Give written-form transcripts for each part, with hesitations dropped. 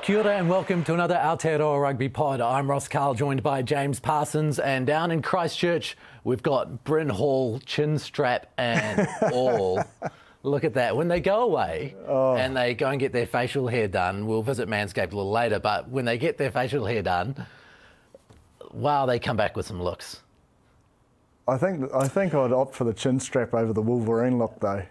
Kia ora and welcome to another Aotearoa Rugby Pod. I'm Ross Carl, joined by James Parsons, and down in Christchurch we've got Bryn Hall, chin strap and all. Look at that. When they go away and they go and get their facial hair done, we'll visit Manscaped a little later, but when they get their facial hair done, wow, they come back with some looks. I think I'd opt for the chin strap over the Wolverine look though.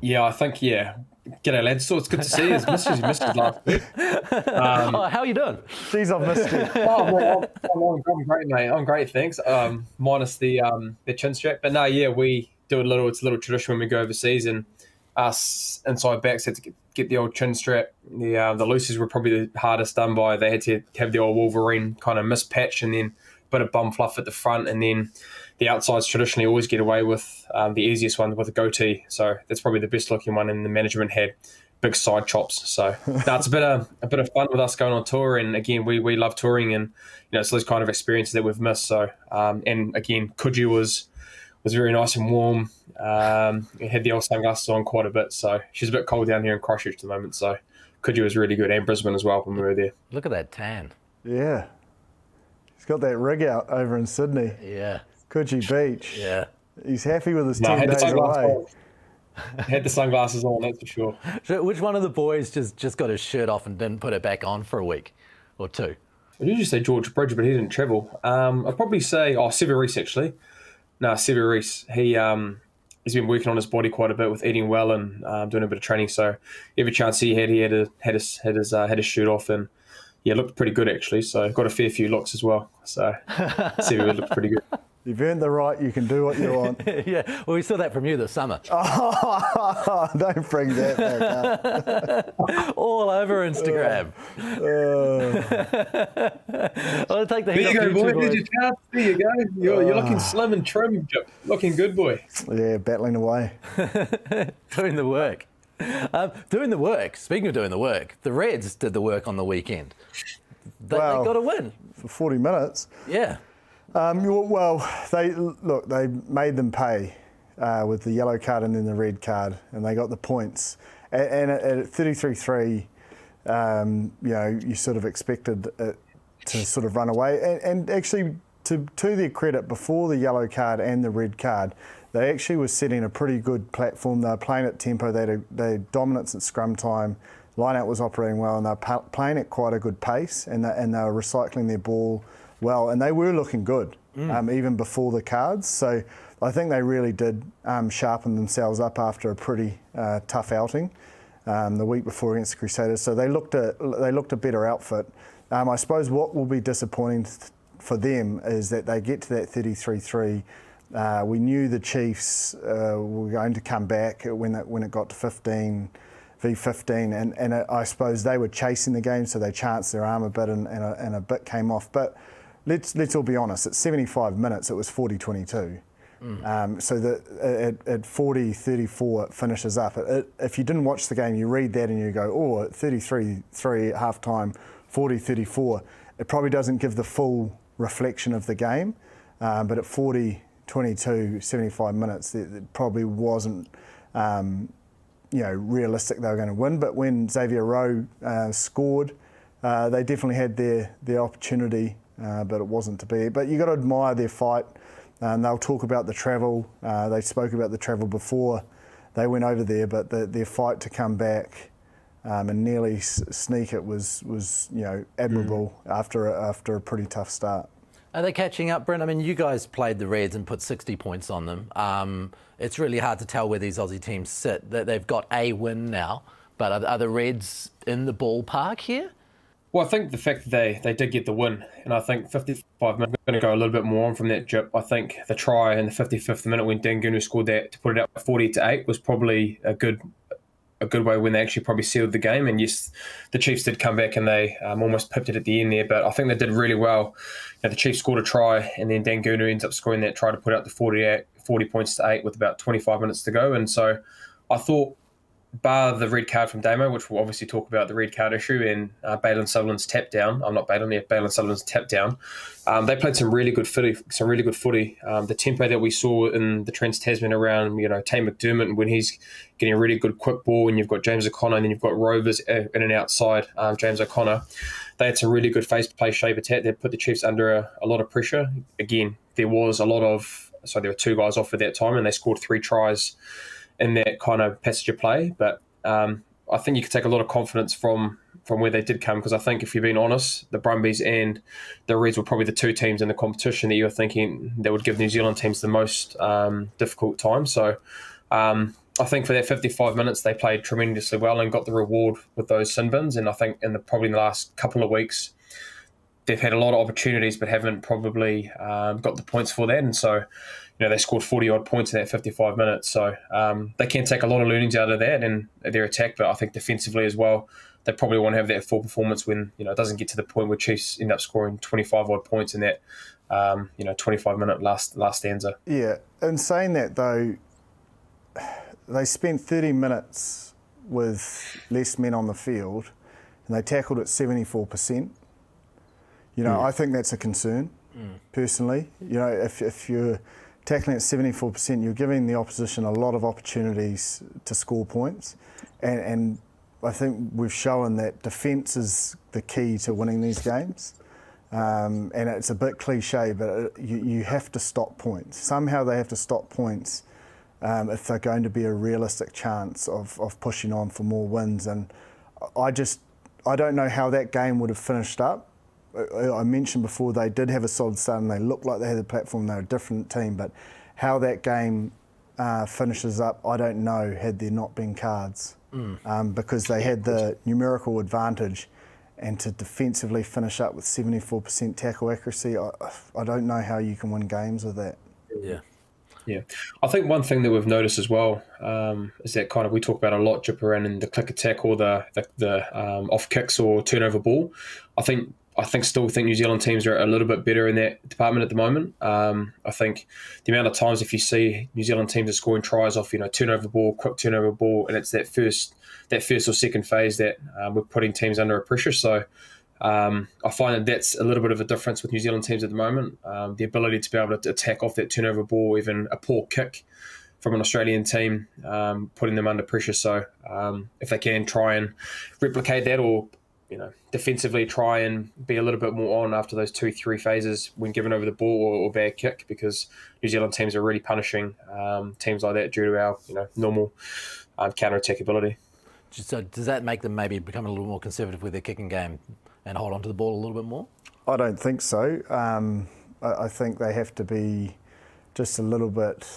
Yeah, I think, yeah. G'day, lads. So it's good to see you. Missed you last week. How are you doing? Jeez, I've missed you. I'm great, mate. I'm great, thanks. Minus the chin strap. But no, yeah, we do it's a little tradition when we go overseas, and us inside backs had to get the old chin strap. The looses were probably the hardest done by. They had to have the old Wolverine kind of mispatch and then a bit of bum fluff at the front, and then the outsides traditionally always get away with the easiest one with a goatee. So that's probably the best looking one, and the management had big side chops. So that's a bit of fun with us going on tour. And again, we love touring, and it's those kind of experiences that we've missed. So and again, Coogee was very nice and warm. Had the old sunglasses on quite a bit. So she's a bit cold down here in Christchurch at the moment. So Coogee was really good, and Brisbane as well when we were there. Look at that tan. Yeah. He's got that rig out over in Sydney. Yeah. Coogee Beach. Yeah. He's happy with his 10 days away. Had the sunglasses on, that's for sure. So which one of the boys just got his shirt off and didn't put it back on for a week or two? I usually say George Bridge, but he didn't travel. I'd probably say, Severis actually. No, Severis. He's been working on his body quite a bit with eating well and doing a bit of training. So every chance he had his shirt off, and yeah, looked pretty good actually. So got a fair few looks as well. So Severis looked pretty good. You've earned the right, you can do what you want. Yeah, well, we saw that from you this summer. Oh, don't bring that back up. All over Instagram. I'll take the There you go, boy. There's your chance. There you go. You're looking slim and trim. Looking good, boy. Yeah, battling away. Doing the work. Doing the work. Speaking of doing the work, the Reds did the work on the weekend. They got a win. For 40 minutes. Yeah. Well, they made them pay with the yellow card and then the red card, and they got the points. And at 33-3, you sort of expected it to sort of run away. And actually, to their credit, before the yellow card and the red card, they actually were setting a pretty good platform. They were playing at tempo. They had dominance at scrum time. Line-out was operating well, and they were playing at quite a good pace, and they were recycling their ball well, and they were looking good even before the cards. So I think they really did sharpen themselves up after a pretty tough outing the week before against the Crusaders. So they looked a better outfit. I suppose what will be disappointing for them is that they get to that 33-3. We knew the Chiefs were going to come back when it got to 15v15, and I suppose they were chasing the game, so they chanced their arm a bit, and a bit came off. But let's all be honest, at 75 minutes it was 40-22. So that at 40-34 it finishes up. If you didn't watch the game, you read that and you go, at 33-3 at half time, 40-34, it probably doesn't give the full reflection of the game. But at 40-22, 75 minutes, it probably wasn't realistic they were going to win. But when Xavier Rowe scored, they definitely had their opportunity, but it wasn't to be. But you got to admire their fight. They'll talk about the travel. They spoke about the travel before they went over there, but their fight to come back and nearly sneak it was admirable after a pretty tough start. Are they catching up, Bryn? I mean, you guys played the Reds and put 60 points on them. It's really hard to tell where these Aussie teams sit. They've got a win now, but are the Reds in the ballpark here? Well, I think the fact that they did get the win, and I think 55 minutes, I'm going to go a little bit more on from that, Jip. I think the try in the 55th minute when Dangunu scored that to put it up 40-8 was probably a good way when they actually probably sealed the game. And yes, the Chiefs did come back and they almost pipped it at the end there, but I think they did really well. The Chiefs scored a try, and then Dangunu ends up scoring that try to put out the 40 points to 8 with about 25 minutes to go. And so I thought bar the red card from Damo, which we'll obviously talk about the red card issue, and Balin Sutherland's tap down. I'm not Balin, yeah, Balin Sutherland's tap down. They played some really good footy. The tempo that we saw in the Trans Tasman around, Tay McDermott, when he's getting a really good quick ball, and you've got James O'Connor, and then you've got Rovers in and outside James O'Connor. They had some really good face-to-play shape attack. They put the Chiefs under a lot of pressure. Again, there were 2 guys off at that time, and they scored 3 tries in that kind of passage of play. But I think you could take a lot of confidence from where they did come, because I think, if you're being honest, the Brumbies and the Reds were probably the 2 teams in the competition that you were thinking that would give New Zealand teams the most difficult time. So I think for that 55 minutes, they played tremendously well and got the reward with those sin bins. And I think probably in the last couple of weeks, they've had a lot of opportunities but haven't probably got the points for that. And so, they scored 40-odd points in that 55 minutes. So they can take a lot of learnings out of that and their attack. But I think defensively as well, they probably want to have that full performance when, it doesn't get to the point where Chiefs end up scoring 25-odd points in that, 25-minute last stanza. Yeah, in saying that, though, they spent 30 minutes with less men on the field and they tackled at 74%. I think that's a concern, personally. If you're tackling at 74%, you're giving the opposition a lot of opportunities to score points. And I think we've shown that defence is the key to winning these games. And it's a bit cliche, but you have to stop points. Somehow they have to stop points if they're going to be a realistic chance of pushing on for more wins. And I don't know how that game would have finished up. I mentioned before they did have a solid start and they looked like they had the platform, they're a different team, but how that game finishes up, I don't know, had there not been cards. Because they had the numerical advantage, and to defensively finish up with 74% tackle accuracy, I don't know how you can win games with that. Yeah. I think one thing that we've noticed as well is that kind of, we talk about a lot, Jip, around in the click attack or the off kicks or turnover ball. I still think New Zealand teams are a little bit better in that department at the moment. I think the amount of times if you see New Zealand teams are scoring tries off, turnover ball, quick turnover ball, and it's that first or second phase that we're putting teams under a pressure. So I find that that's a little bit of a difference with New Zealand teams at the moment. The ability to be able to attack off that turnover ball, even a poor kick from an Australian team, putting them under pressure. So if they can try and replicate that, or defensively try and be a little bit more on after those 2-3 phases when given over the ball or bad kick, because New Zealand teams are really punishing teams like that due to our normal counter-attack ability. So does that make them maybe become a little more conservative with their kicking game and hold on to the ball a little bit more? I don't think so. I think they have to be just a little bit...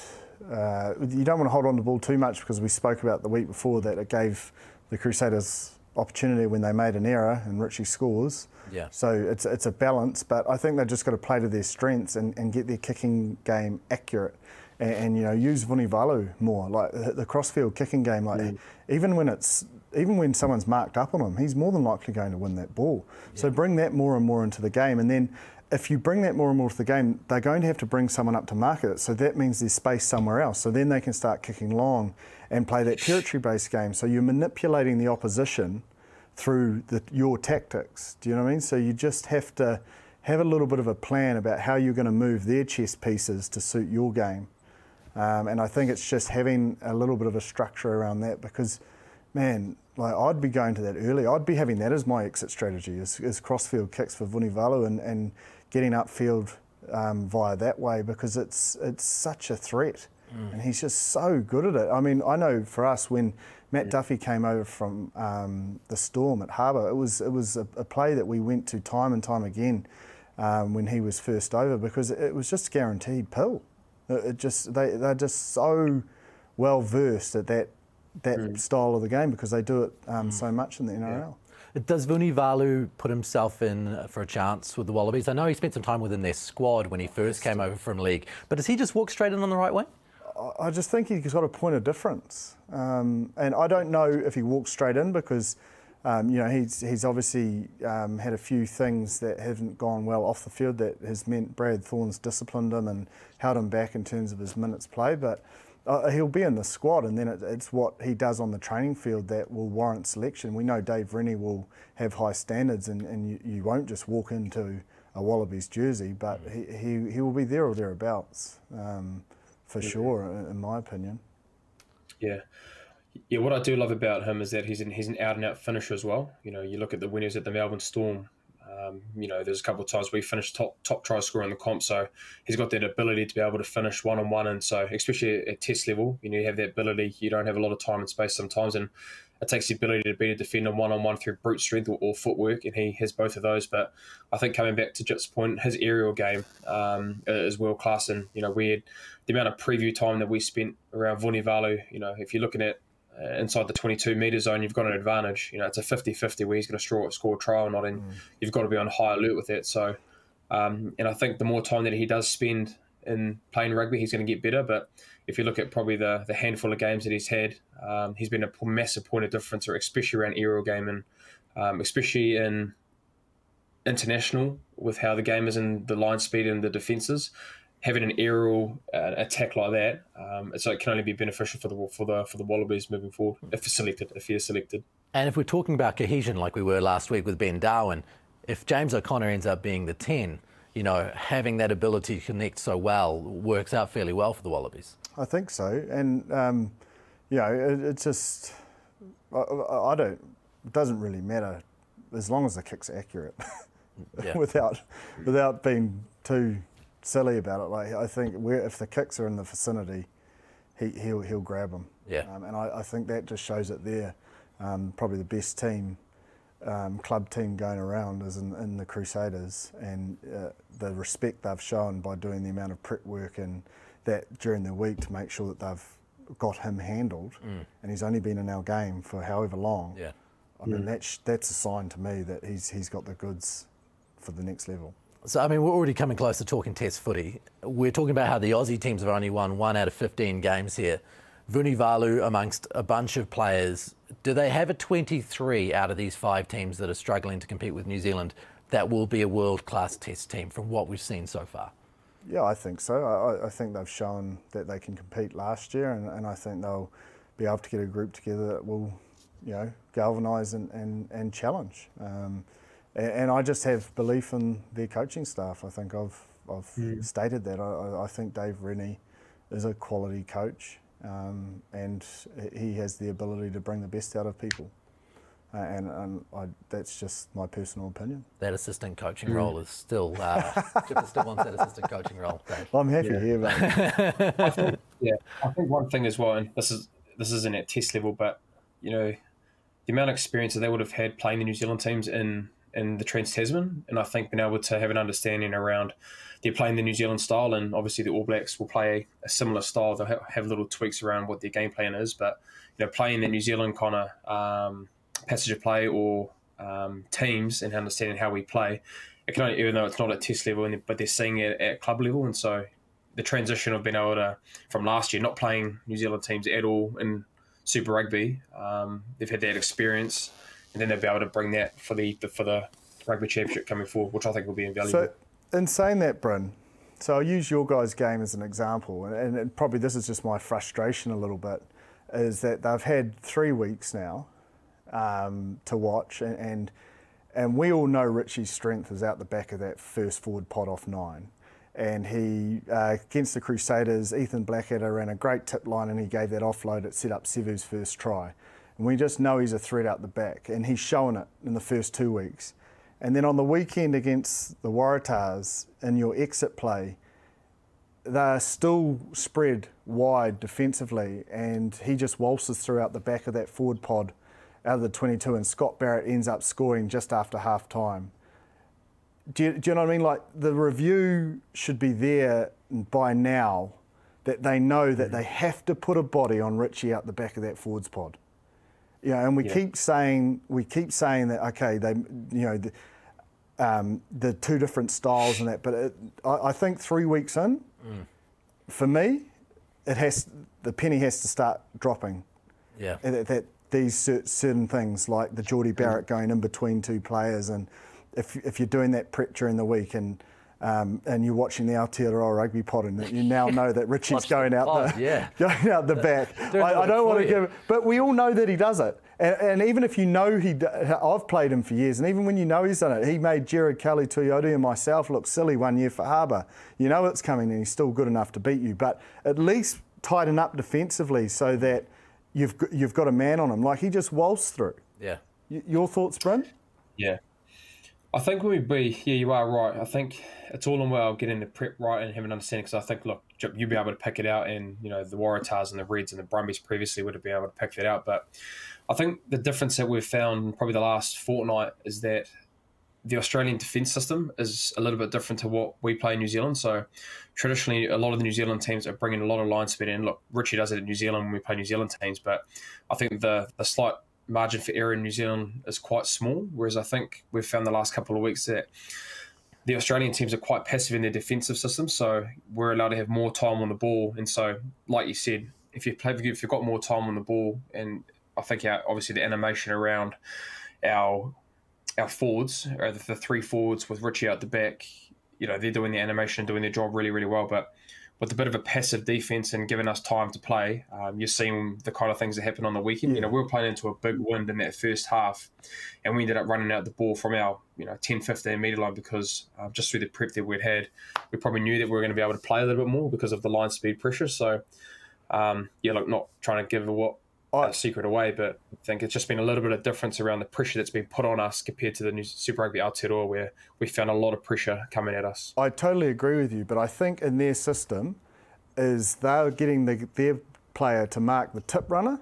you don't want to hold on to the ball too much, because we spoke about the week before that it gave the Crusaders opportunity when they made an error and Richie scores. Yeah. So it's a balance, but I think they've just got to play to their strengths and get their kicking game accurate and use Vunivalu more, like the crossfield kicking game. Even when someone's marked up on him, he's more than likely going to win that ball. Yeah. So bring that more and more into the game, and then if you bring that more and more to the game, they're going to have to bring someone up to market it. So that means there's space somewhere else. So then they can start kicking long and play that territory-based game. So you're manipulating the opposition through your tactics. Do you know what I mean? So you just have to have a little bit of a plan about how you're going to move their chess pieces to suit your game. And I think it's just having a little bit of a structure around that, because, man, I'd be going to that early. I'd be having that as my exit strategy, is crossfield kicks for Vunivalu and getting upfield via that way, because it's such a threat. And he's just so good at it. I mean, I know for us, when Matt Duffy came over from the Storm at Harbour, it was a play that we went to time and time again when he was first over, because it was just guaranteed pill. They're just so well versed at that style of the game, because they do it so much in the NRL. Does Vunivalu put himself in for a chance with the Wallabies? I know he spent some time within their squad when he first came over from league, but does he just walk straight in on the right way? I just think he's got a point of difference, and I don't know if he walks straight in, because he's obviously had a few things that haven't gone well off the field that has meant Brad Thorne's disciplined him and held him back in terms of his minutes played. But he'll be in the squad, and then it's what he does on the training field that will warrant selection. We know Dave Rennie will have high standards, and you won't just walk into a Wallabies jersey, but he will be there or thereabouts, for sure, in my opinion. Yeah. Yeah, what I do love about him is that he's an out-and-out finisher as well. You know, you look at the winners at the Melbourne Storm. You know, there's a couple of times where he finished top try scorer in the comp, so he's got that ability to be able to finish one-on-one, and so especially at test level, you know, you have that ability. You don't have a lot of time and space sometimes, and it takes the ability to beat a defender one-on-one through brute strength or footwork, and he has both of those. But I think coming back to Jit's point, his aerial game is world-class, and, you know, we had the amount of preview time that we spent around Vunivalu. You know, if you're looking at inside the 22-metre zone, you've got an advantage. You know, it's a 50-50 where he's going to score a try or not, and you've got to be on high alert with that. So, and I think the more time that he does spend in playing rugby, he's going to get better. But if you look at probably the handful of games that he's had, he's been a massive point of difference, especially around aerial game, and especially in international with how the game is in the line speed and the defences. Having an aerial attack like that, so it can only be beneficial for the Wallabies moving forward if he is selected. And if we're talking about cohesion, like we were last week with Ben Darwin, if James O'Connor ends up being the 10, you know, having that ability to connect so well works out fairly well for the Wallabies. I think so, and you know, it's just I don't. It doesn't really matter as long as the kick's accurate, without being too silly about it. Like, I think if the kicks are in the vicinity, he'll grab them. Yeah. And I think that just shows it there. Probably the best team, club team going around is in the Crusaders, and the respect they've shown by doing the amount of prep work and that during the week to make sure that they've got him handled. And he's only been in our game for however long. Yeah. I mean, that's a sign to me that he's got the goods for the next level. So, I mean, we're already coming close to talking Test footy. We're talking about how the Aussie teams have only won 1 out of 15 games here. Vunivalu amongst a bunch of players. Do they have a 23 out of these 5 teams that are struggling to compete with New Zealand that will be a world-class Test team from what we've seen so far? Yeah, I think so. I think they've shown that they can compete last year, and I think they'll be able to get a group together that will, you know, galvanise and challenge. And I just have belief in their coaching staff. I think I've stated that. I think Dave Rennie is a quality coach, and he has the ability to bring the best out of people. That's just my personal opinion. That assistant coaching role is still, Chipper still wants that assistant coaching role, Dave. Well, I'm happy here, mate. I think one thing as well, and this isn't at Test level, but, you know, the amount of experience that they would have had playing the New Zealand teams in the Trans Tasman, and I think being able to have an understanding around they're playing the New Zealand style, and obviously the All Blacks will play a similar style. They'll have little tweaks around what their game plan is, but, you know, playing the New Zealand kind of passage of play or teams and understanding how we play, it can only, even though it's not at Test level, but they're seeing it at club level, and so the transition of being able to, from last year, not playing New Zealand teams at all in Super Rugby, they've had that experience, and then they'll be able to bring that for the Rugby Championship coming forward, which I think will be invaluable. So, in saying that, Bryn, so I'll use your guys' game as an example, and probably this is just my frustration a little bit, is that they've had 3 weeks now to watch, and we all know Richie's strength is out the back of that first forward pod off 9. And he, against the Crusaders, Ethan Blackadder ran a great tip line, and he gave that offload that set up Sevu's first try. And we just know he's a threat out the back, and he's shown it in the first 2 weeks. And then on the weekend against the Waratahs, in your exit play, they're still spread wide defensively, and he just waltzes through out the back of that forward pod out of the 22, and Scott Barrett ends up scoring just after half time. Do you know what I mean? Like, the review should be there by now, that they know that they have to put a body on Richie out the back of that forwards pod. You know, and we keep saying that, okay, they, you know, the 2 different styles and that, but I think 3 weeks in, for me, the penny has to start dropping. Yeah. That these certain things, like the Geordie Barrett going in between 2 players, and if you're doing that prep during the week, and and you're watching the Aotearoa Rugby pod, and you now know that Richie's going out yeah. going out the back. I don't want to give, but we all know that he does it. And even if you know I've played him for years, and even when you know he's done it, he made Jared Kelly, Tuyoti and myself look silly one year for Harbour. You know it's coming, and he's still good enough to beat you. But at least tighten up defensively so that you've got a man on him. Like, he just waltzed through. Yeah. Your thoughts, Bryn? Yeah. I think you are right. I think it's all in well getting the prep right and having an understanding, because I think, look, you'll be able to pick it out, and, you know, the Waratahs and the Reds and the Brumbies previously would have been able to pick that out. But I think the difference that we've found probably the last fortnight is that the Australian defence system is a little bit different to what we play in New Zealand. So traditionally, a lot of the New Zealand teams are bringing a lot of line speed in. Look, Richie does it in New Zealand when we play New Zealand teams, but I think the slight margin for error in New Zealand is quite small, whereas I think we've found the last couple of weeks that the Australian teams are quite passive in their defensive system, so we're allowed to have more time on the ball. And so, like you said, if you've got more time on the ball, and I think obviously the animation around our forwards, or the three forwards with Richie out the back, you know, they're doing the animation, doing their job really, really well. But with a bit of a passive defence and giving us time to play, you're seeing the kind of things that happen on the weekend. Yeah. You know, we were playing into a big wind in that first half, and we ended up running out the ball from our 10, 15 metre line because just through the prep that we'd had, we probably knew that we were going to be able to play a little bit more because of the line speed pressure. So, look, not trying to give a secret away, but I think it's just been a little bit of difference around the pressure that's been put on us compared to the new Super Rugby Aotearoa, where we found a lot of pressure coming at us. I totally agree with you, but I think in their system is they're getting their player to mark the tip runner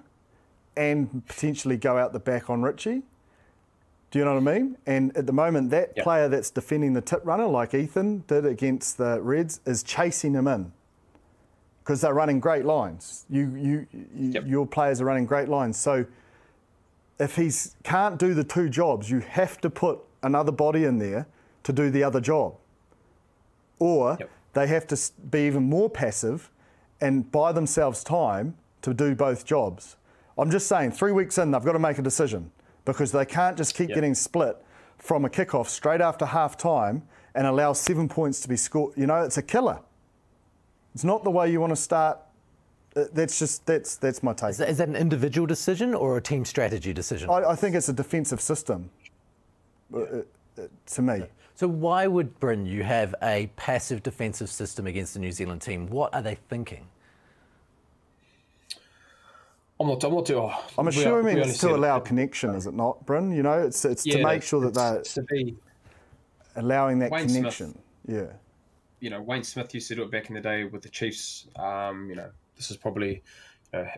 and potentially go out the back on Richie. Do you know what I mean? And at the moment, that player that's defending the tip runner, like Ethan did against the Reds, is chasing him in, because they're running great lines. Your players are running great lines. So if he can't do the two jobs, you have to put another body in there to do the other job. Or they have to be even more passive and buy themselves time to do both jobs. I'm just saying, 3 weeks in, they've got to make a decision, because they can't just keep getting split from a kickoff straight after half time and allow 7 points to be scored. You know, it's a killer. It's not the way you want to start. That's my take. Is that an individual decision or a team strategy decision? I think it's a defensive system, to me. So why would, Bryn, you have a passive defensive system against the New Zealand team? What are they thinking? I'm assuming it's to allow connection, is it not, Bryn? You know, it's to make sure that they're allowing that Wayne connection. Smith. Yeah. Wayne Smith used to do it back in the day with the Chiefs. This is probably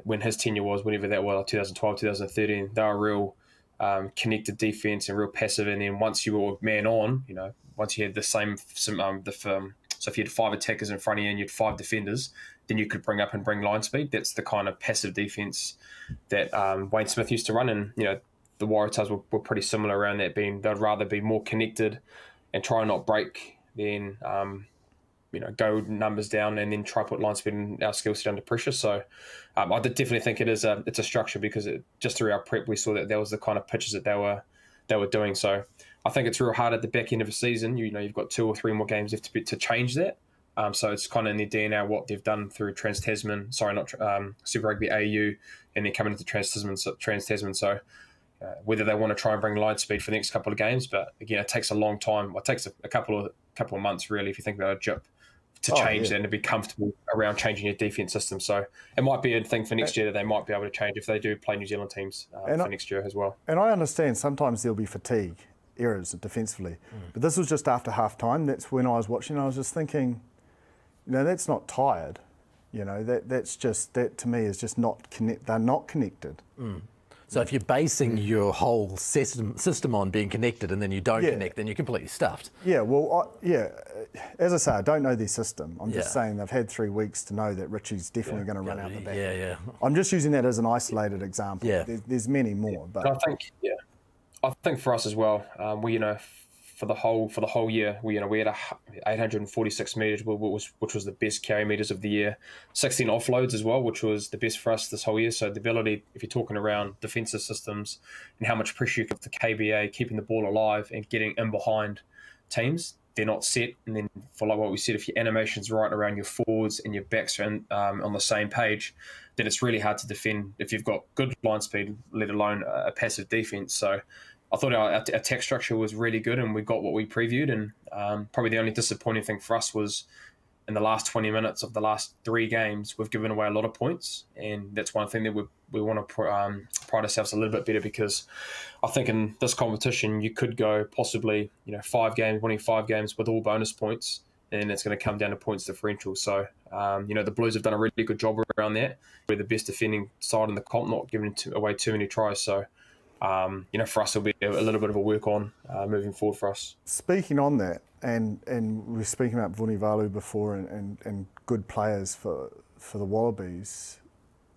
when his tenure was, whenever that was, 2012, 2013. They were real connected defense and real passive. And then once you were man on, once you had so if you had 5 attackers in front of you and you had 5 defenders, then you could bring line speed. That's the kind of passive defense that Wayne Smith used to run. And, the Waratahs were pretty similar around that, they'd rather be more connected and try and not break than go numbers down and then try to put line speed and our skill set under pressure. So I definitely think it's a structure, because just through our prep we saw that was the kind of pitches that they were doing. So I think it's real hard at the back end of a season. You've got 2 or 3 more games to change that. So it's kind of in their DNA what they've done through Trans Tasman. Sorry, not Super Rugby AU, and then coming into Trans Tasman. So whether they want to try and bring line speed for the next couple of games, but again, it takes a long time. It takes a couple of months really, if you think about a JIP, to change that and to be comfortable around changing your defense system. So it might be a thing for next year that they might be able to change if they do play New Zealand teams for next year as well. And I understand sometimes there'll be fatigue, errors defensively, but this was just after half time. That's when I was watching. I was just thinking, that's not tired. That to me is just not connect. They're not connected. So if you're basing your whole system on being connected and then you don't connect, then you're completely stuffed. Yeah, well, as I say, I don't know their system. I'm just saying they've had 3 weeks to know that Richie's definitely going to run out the back. Yeah. I'm just using that as an isolated example. Yeah. There's many more. But I think for us as well, for the whole year, we had 846 metres, which was the best carry metres of the year. 16 offloads as well, which was the best for us this whole year. So the ability, if you're talking around defensive systems and how much pressure you give to KBA, keeping the ball alive and getting in behind teams, they're not set. And then for like what we said, if your animation's right around your forwards and your backs are on the same page, then it's really hard to defend if you've got good line speed, let alone a passive defence. So I thought our attack structure was really good, and we got what we previewed. And probably the only disappointing thing for us was in the last 20 minutes of the last 3 games, we've given away a lot of points. And that's one thing that we want to pride ourselves a little bit better, because I think in this competition, you could go possibly, 5 games, winning 5 games with all bonus points, and it's going to come down to points differential. So, the Blues have done a really good job around that. We're the best defending side in the comp, not giving away too many tries. So, for us, it'll be a little bit of a work on moving forward for us. Speaking on that, and we were speaking about Vunivalu before and good players for the Wallabies.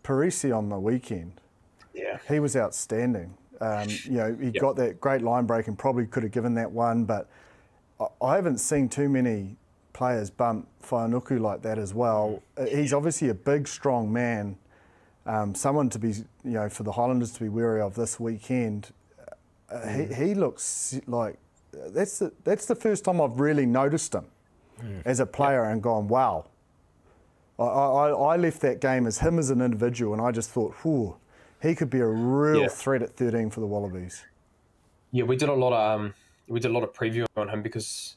Parisi on the weekend, he was outstanding. He got that great line break and probably could have given that one, but I haven't seen too many players bump Whānuku like that as well. He's obviously a big, strong man. Someone to be, for the Highlanders to be wary of this weekend. He looks like that's the first time I've really noticed him as a player and gone, wow. I left that game as him as an individual, and I just thought, whew, he could be a real threat at 13 for the Wallabies. Yeah, we did a lot of preview on him because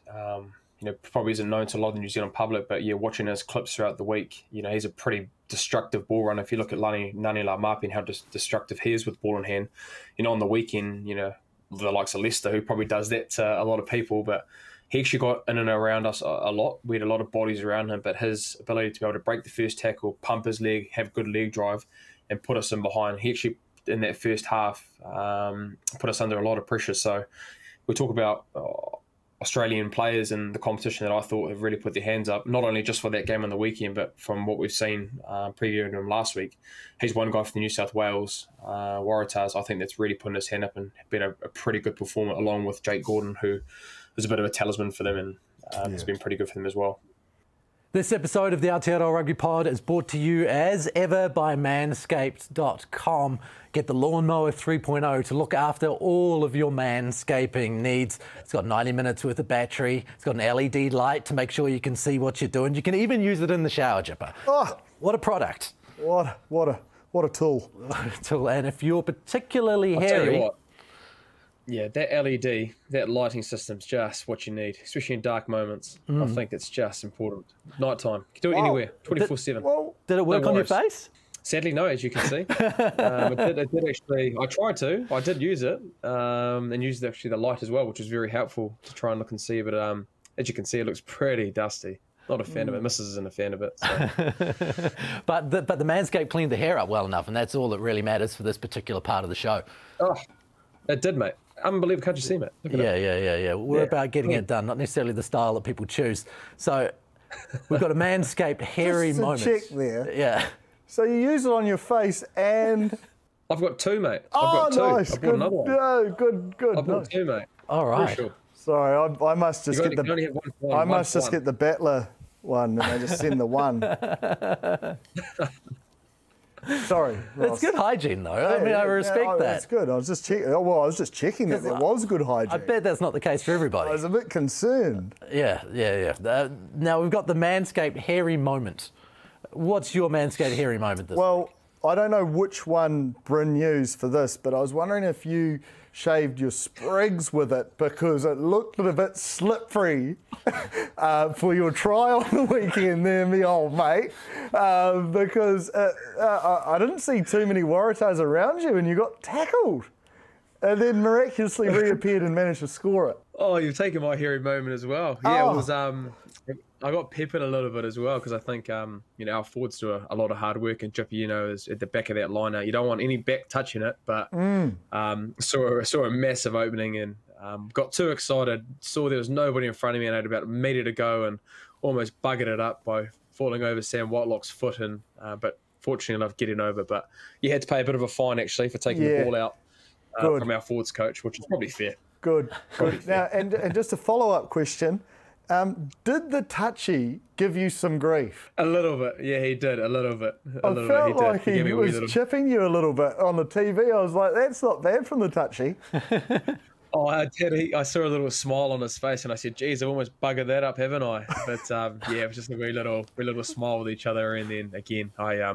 probably isn't known to a lot of the New Zealand public, but watching his clips throughout the week, he's a pretty destructive ball runner. If you look at Nani Laumapi and how destructive he is with ball in hand, on the weekend, the likes of Leicester, who probably does that to a lot of people, but he actually got in and around us a lot. We had a lot of bodies around him, but his ability to be able to break the first tackle, pump his leg, have good leg drive, and put us in behind. He actually, in that first half, put us under a lot of pressure. So we talk about Australian players in the competition that I thought have really put their hands up, not only just for that game on the weekend, but from what we've seen previewing him last week. He's one guy for the New South Wales Waratahs, I think, that's really putting his hand up and been a pretty good performer, along with Jake Gordon, who is a bit of a talisman for them, and it's been pretty good for them as well. This episode of the Aotearoa Rugby Pod is brought to you as ever by manscaped.com. Get the Lawnmower 3.0 to look after all of your manscaping needs. It's got 90 minutes worth of battery. It's got an LED light to make sure you can see what you're doing. You can even use it in the shower, Jipper. Oh, what a product. What a tool. What a tool. And if you're particularly hairy... Tell you what. Yeah, that LED, that lighting system's just what you need, especially in dark moments. I think it's just important. Nighttime. You can do it anywhere, 24/7. Did it work on your face? Sadly, no, as you can see. It did actually. I tried to. I did use it and used actually the light as well, which was very helpful to try and look and see. But as you can see, it looks pretty dusty. Not a fan of it. Mrs. isn't a fan of it. So. But the Manscaped cleaned the hair up well enough, and that's all that really matters for this particular part of the show. Oh, it did, mate. Unbelievable. Can't you see, mate? Yeah. We're about getting it done, not necessarily the style that people choose. So we've got a Manscaped hairy moment. Check there. Yeah. So you use it on your face and... I've got 2, mate. Oh, I've got 2. Nice. I've got another one. No, good. I've got 2, mate. All right. Sure. Sorry, I must just get the get the Battler one, and I just send the one. Sorry, Ross. It's good hygiene, though. I mean, I respect that. That's good. I was just checking. I was just checking that there was good hygiene. I bet that's not the case for everybody. I was a bit concerned. Yeah. Now we've got the Manscaped hairy moment. What's your Manscaped hairy moment this week? I don't know which one Bryn used for this, but I was wondering if you shaved your sprigs with it, because it looked a bit slippery for your try on the weekend there, me old mate, because I didn't see too many Waratahs around you and you got tackled and then miraculously reappeared and managed to score it. Oh, you've taken my hairy moment as well. Yeah, It was... I got peppered a little bit as well, because I think our forwards do a lot of hard work, and Jippy, is at the back of that line. You don't want any back touching it, but saw a massive opening and got too excited. Saw there was nobody in front of me, and I had about a metre to go, and almost buggered it up by falling over Sam Whitelock's foot, and but fortunately enough getting over. But you had to pay a bit of a fine actually for taking the ball out from our forwards coach, which is probably fair. Good. Now, and just a follow-up question. Did the touchy give you some grief? A little bit. Yeah, he did. A little bit. I felt like he was chipping you a little bit on the TV. I was like, that's not bad from the touchy. Oh, I did. I saw a little smile on his face, and I said, "Geez, I've almost buggered that up, haven't I?" But yeah, it was just a wee little smile with each other, and then again, I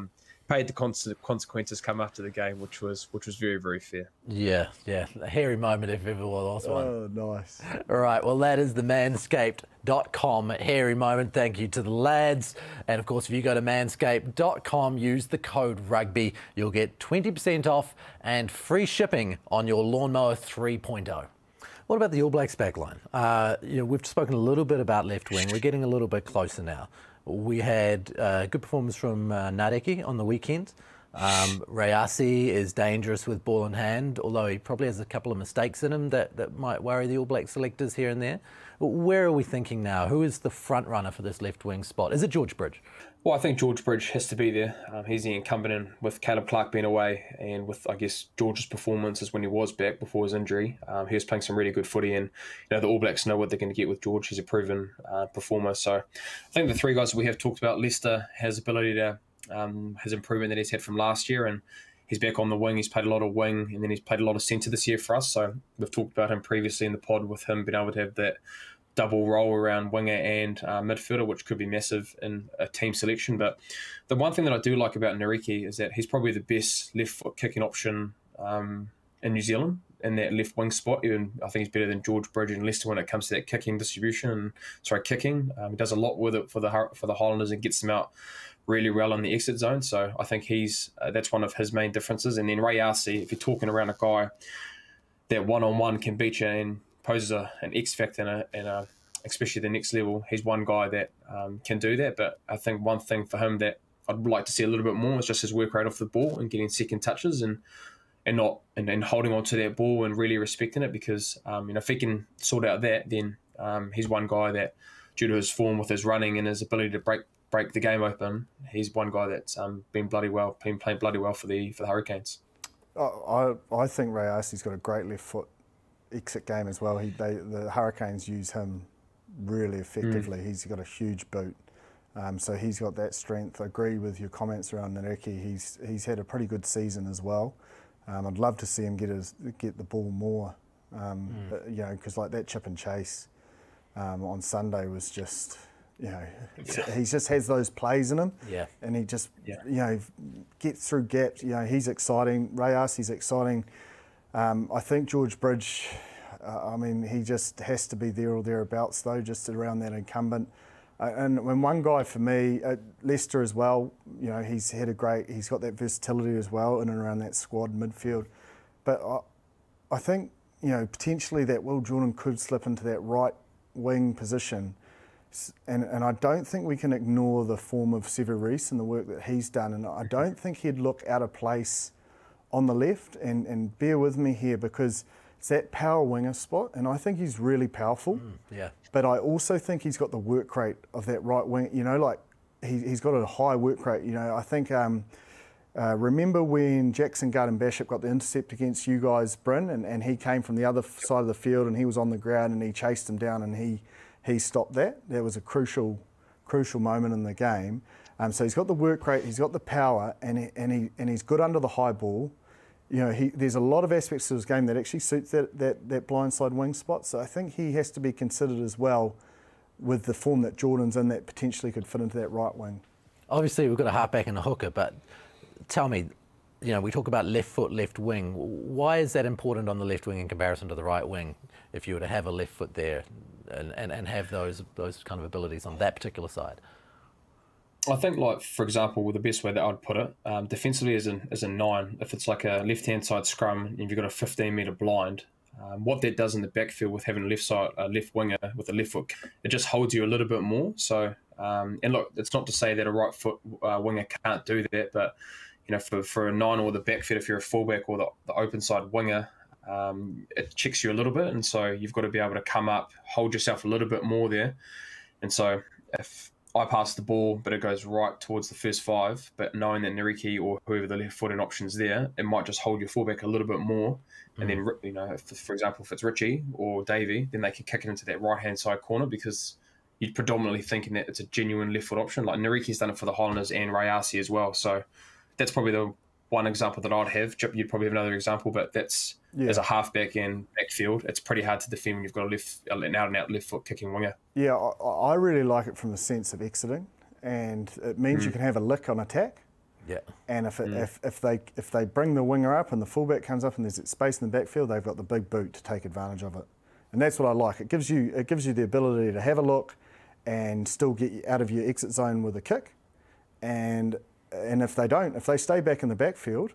paid the consequences come after the game, which was very, very fair. Yeah, a hairy moment if ever was one. Oh, nice. All right, well, that is the manscaped.com hairy moment. Thank you to the lads. And, of course, if you go to manscaped.com, use the code RUGBY, you'll get 20% off and free shipping on your Lawnmower 3.0. What about the All Blacks backline? We've spoken a little bit about left wing. We're getting a little bit closer now. We had a good performance from Nareki on the weekend. Rayasi is dangerous with ball in hand, although he probably has a couple of mistakes in him that might worry the All Black selectors here and there. Where are we thinking now? Who is the front runner for this left wing spot? Is it George Bridge? Well, I think George Bridge has to be there. He's the incumbent in, with Caleb Clarke being away, and with, I guess, George's performances when he was back before his injury. He was playing some really good footy, and the All Blacks know what they're going to get with George. He's a proven performer. So I think the three guys that we have talked about, Leicester has ability to his improvement that he's had from last year, and he's back on the wing. He's played a lot of wing, and then he's played a lot of centre this year for us. So we've talked about him previously in the pod, with him being able to have that double role around winger and midfielder, which could be massive in a team selection. But the one thing that I do like about Nareki is that he's probably the best left foot kicking option in New Zealand in that left wing spot. Even I think he's better than George Bridge and Leicester when it comes to that kicking distribution. Kicking. He does a lot with it for the Highlanders and gets them out really well in the exit zone. So I think that's one of his main differences. And then Ray Arce, if you're talking around a guy that one-on-one can beat you and poses an X factor and especially the next level, he's one guy that can do that. But I think one thing for him that I'd like to see a little bit more is just his work rate off the ball and getting second touches and holding on to that ball and really respecting it, because if he can sort out that, then he's one guy that, due to his form with his running and his ability to break the game open, he's one guy that's been playing bloody well for the Hurricanes. I think Ray Arce's got a great left foot exit game as well. The Hurricanes use him really effectively. He's got a huge boot, so he's got that strength. I agree with your comments around Nareki. He's had a pretty good season as well. I'd love to see him get the ball more, because like that chip and chase on Sunday was just, he just has those plays in him, and he just gets through gaps. He's exciting. Ray Arce's exciting. I think George Bridge, he just has to be there or thereabouts though, just around that incumbent. And when one guy for me, Leicester as well, he's got that versatility as well in and around that squad midfield. But I think, potentially that Will Jordan could slip into that right wing position. And I don't think we can ignore the form of Sevu Reece and the work that he's done. And I don't think he'd look out of place on the left. And bear with me here, because it's that power winger spot, and I think he's really powerful. But I also think he's got the work rate of that right wing. He's got a high work rate. I think remember when Jackson Garden-Bishop got the intercept against you guys, Bryn, and he came from the other side of the field and he was on the ground and he chased him down and he stopped that. That was a crucial moment in the game. So he's got the work rate, he's got the power, and he's good under the high ball. There's a lot of aspects of his game that actually suits that blindside wing spot. So I think he has to be considered as well, with the form that Jordan's in, that potentially could fit into that right wing. Obviously, we've got a halfback and a hooker, but tell me, we talk about left foot, left wing. Why is that important on the left wing in comparison to the right wing, if you were to have a left foot there and have those kind of abilities on that particular side? I think, for example, the best way that I'd put it, defensively as a 9, if it's like a left-hand side scrum and you've got a 15-metre blind, what that does in the backfield with having a left winger with a left foot, it just holds you a little bit more. So, and look, it's not to say that a right foot winger can't do that, but for a 9 or the backfield, if you're a fullback or the open side winger, it checks you a little bit, and so you've got to be able to come up, hold yourself a little bit more there. And so if I pass the ball, but it goes right towards the first 5, but knowing that Nareki or whoever the left-footed option's there, it might just hold your fullback a little bit more. And then, for example, if it's Richie or Davey, then they can kick it into that right-hand side corner, because you're predominantly thinking that it's a genuine left-foot option. Like Nareki's done it for the Highlanders and Ray Arce as well. So that's probably one example that I'd have. You'd probably have another example, but that's as a halfback and backfield, it's pretty hard to defend when you've got an out-and-out left foot kicking winger. Yeah, I really like it from the sense of exiting, and it means you can have a lick on attack. Yeah. And if they bring the winger up and the fullback comes up and there's space in the backfield, they've got the big boot to take advantage of it. And that's what I like. It gives you the ability to have a look and still get you out of your exit zone with a kick. And if they stay back in the backfield,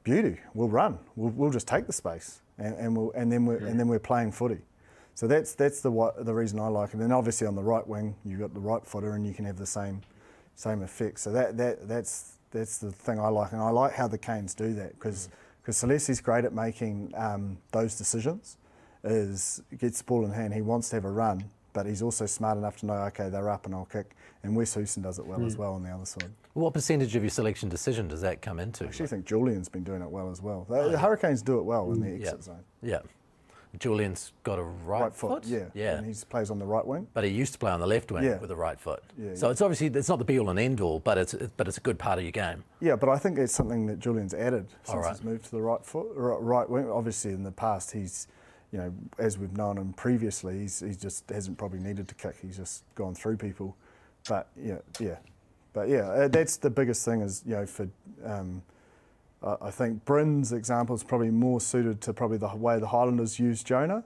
beauty, we'll run. We'll just take the space, and then we're playing footy. So that's the reason I like it. And then obviously on the right wing, you've got the right footer, and you can have the same effect. So that's the thing I like, and I like how the Canes do that because Celeste's great at making those decisions. Gets the ball in hand, he wants to have a run, but he's also smart enough to know, okay, they're up and I'll kick. And Wes Houston does it well as well on the other side. What percentage of your selection decision does that come into? I actually think Julian's been doing it well as well. The Hurricanes do it well in the exit zone. Yeah. Julian's got a right foot? Yeah. And he plays on the right wing. But he used to play on the left wing with a right foot. Yeah, so it's obviously, it's not the be-all and end-all, but it's a good part of your game. Yeah, but I think it's something that Julian's added since he's moved to the right wing. Obviously in the past he's, as we've known him previously, he just hasn't probably needed to kick. He's just gone through people. But that's the biggest thing is, for I think Bryn's example is probably more suited to probably the way the Highlanders use Jonah,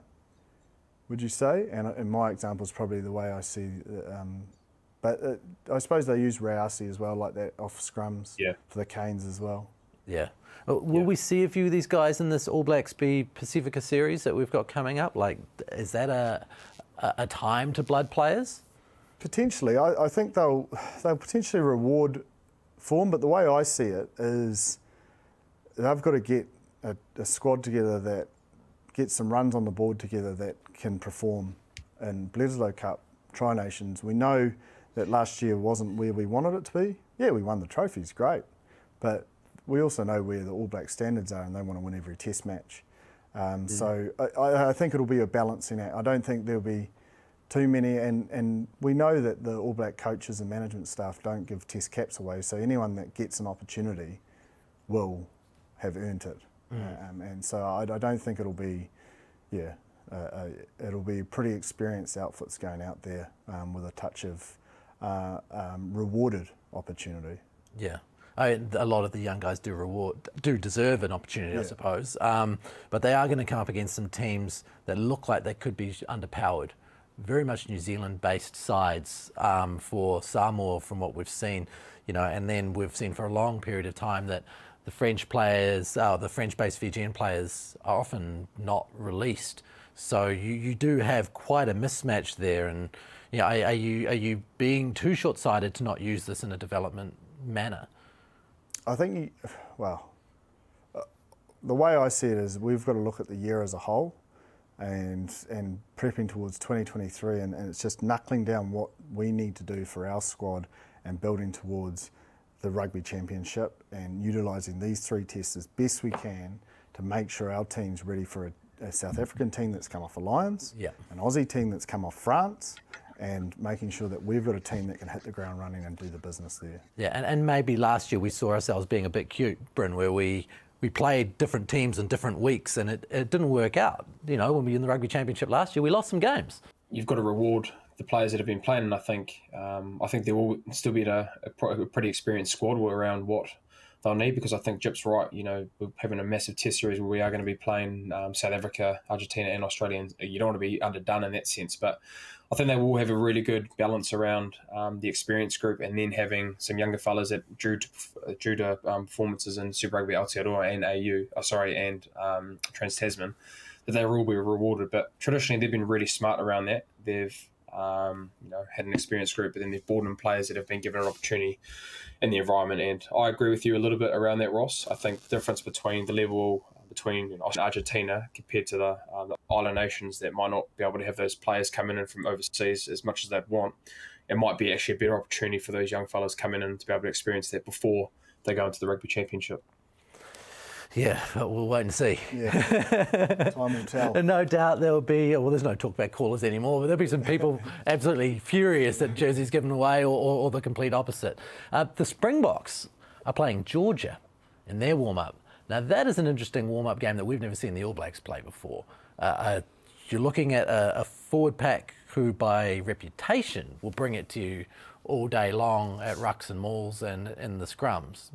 would you say? And my example is probably the way I see, but I suppose they use Rayasi as well, like that off scrums for the Canes as well. Yeah. Will we see a few of these guys in this All Blacks B Pacifica series that we've got coming up? Like, is that a time to blood players? Potentially. I think they'll potentially reward form, but the way I see it is they've got to get a squad together that gets some runs on the board together that can perform in Bledisloe Cup, Tri-Nations. We know that last year wasn't where we wanted it to be. Yeah, we won the trophies, great, but we also know where the All Black standards are and they want to win every test match. So I think it'll be a balancing act. I don't think there'll be too many, and we know that the All Black coaches and management staff don't give test caps away, so anyone that gets an opportunity will have earned it. And so I don't think it'll be, it'll be pretty experienced outfits going out there with a touch of rewarded opportunity. Yeah. A lot of the young guys do deserve an opportunity, I suppose. But they are going to come up against some teams that look like they could be underpowered. Very much New Zealand-based sides for Samoa, from what we've seen, and then we've seen for a long period of time that the French players, the French-based Fijian players, are often not released. So you do have quite a mismatch there. And are you being too short-sighted to not use this in a development manner? I think, the way I see it is we've got to look at the year as a whole and prepping towards 2023, and it's just knuckling down what we need to do for our squad and building towards the Rugby Championship and utilising these 3 tests as best we can to make sure our team's ready for a South African team that's come off the Lions, an Aussie team that's come off France, and making sure that we've got a team that can hit the ground running and do the business there. Yeah, and maybe last year we saw ourselves being a bit cute, Bryn, where we played different teams in different weeks and it didn't work out. When we were in the Rugby Championship last year, we lost some games. You've got to reward the players that have been playing, and I think there will still be a pretty experienced squad around what they'll need, because I think Jip's right. We're having a massive test series where we are going to be playing South Africa, Argentina and Australia, and you don't want to be underdone in that sense, but I think they will have a really good balance around the experienced group, and then having some younger fellas that due to performances in Super Rugby Aotearoa and Trans Tasman, that they will be rewarded. But traditionally they've been really smart around that. They've had an experienced group, but then they've brought in players that have been given an opportunity in the environment. And I agree with you a little bit around that, Ross. I think the difference between the level between Argentina compared to the island nations that might not be able to have those players coming in from overseas as much as they'd want, it might be actually a better opportunity for those young fellas coming in to be able to experience that before they go into the Rugby Championship. Yeah, we'll wait and see. Yeah, time will tell. And no doubt there will be, there's no talkback callers anymore, but there'll be some people absolutely furious that jersey's given away or the complete opposite. The Springboks are playing Georgia in their warm-up. Now, that is an interesting warm-up game that we've never seen the All Blacks play before. You're looking at a forward pack who, by reputation, will bring it to you all day long at rucks and mauls and in the scrums.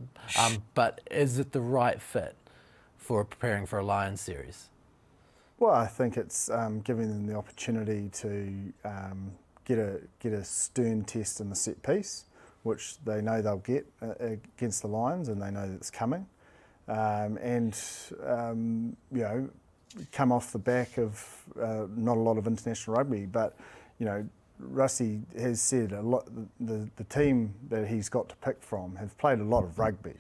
But is it the right fit for preparing for a Lions series? Well, I think it's giving them the opportunity to get a stern test in the set piece, which they know they'll get against the Lions, and they know that it's coming. You know, come off the back of not a lot of international rugby, but you know, Rusty has said a lot. The team that he's got to pick from have played a lot of rugby.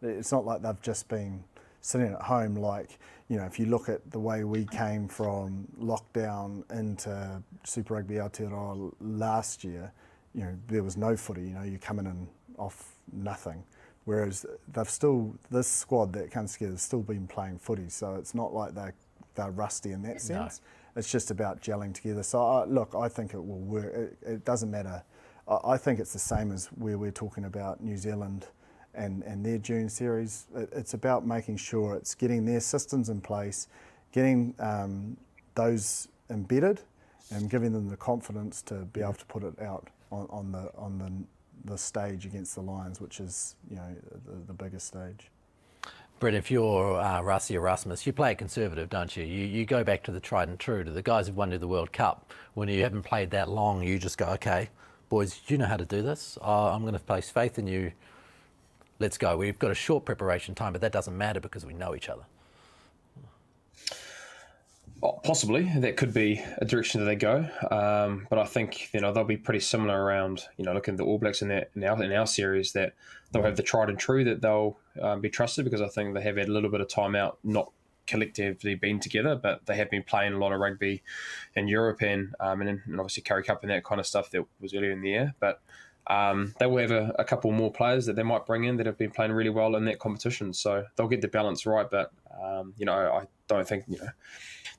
It's not like they've just been sitting at home. Like, you know, if you look at the way we came from lockdown into Super Rugby Aotearoa last year, you know, there was no footy. You know, you're coming in off nothing. Whereas they've still, this squad that comes together has still been playing footy, so it's not like they're rusty in that sense. No. It's just about gelling together. So look, I think it will work. It doesn't matter. I think it's the same as where we're talking about New Zealand and their June series. It's about making sure it's getting their systems in place, getting those embedded, and giving them the confidence to be able to put it out on the stage against the Lions, which is, you know, the biggest stage. Bryn, if you're Rassi Erasmus, you play it conservative, don't you? You go back to the tried and true, to the guys who've won the World Cup. When you haven't played that long, you just go, okay, boys, you know how to do this. I'm going to place faith in you. Let's go. We've got a short preparation time, but that doesn't matter because we know each other. Well, possibly that could be a direction that they go, but I think, you know, they'll be pretty similar around, you know, looking at the All Blacks in our series, that they'll have the tried and true, that they'll be trusted, because I think they have had a little bit of time out, not collectively been together, but they have been playing a lot of rugby in Europe and obviously Currie Cup and that kind of stuff that was earlier in the year. But they will have a couple more players that they might bring in that have been playing really well in that competition, so they'll get the balance right. But you know, I don't think, you know,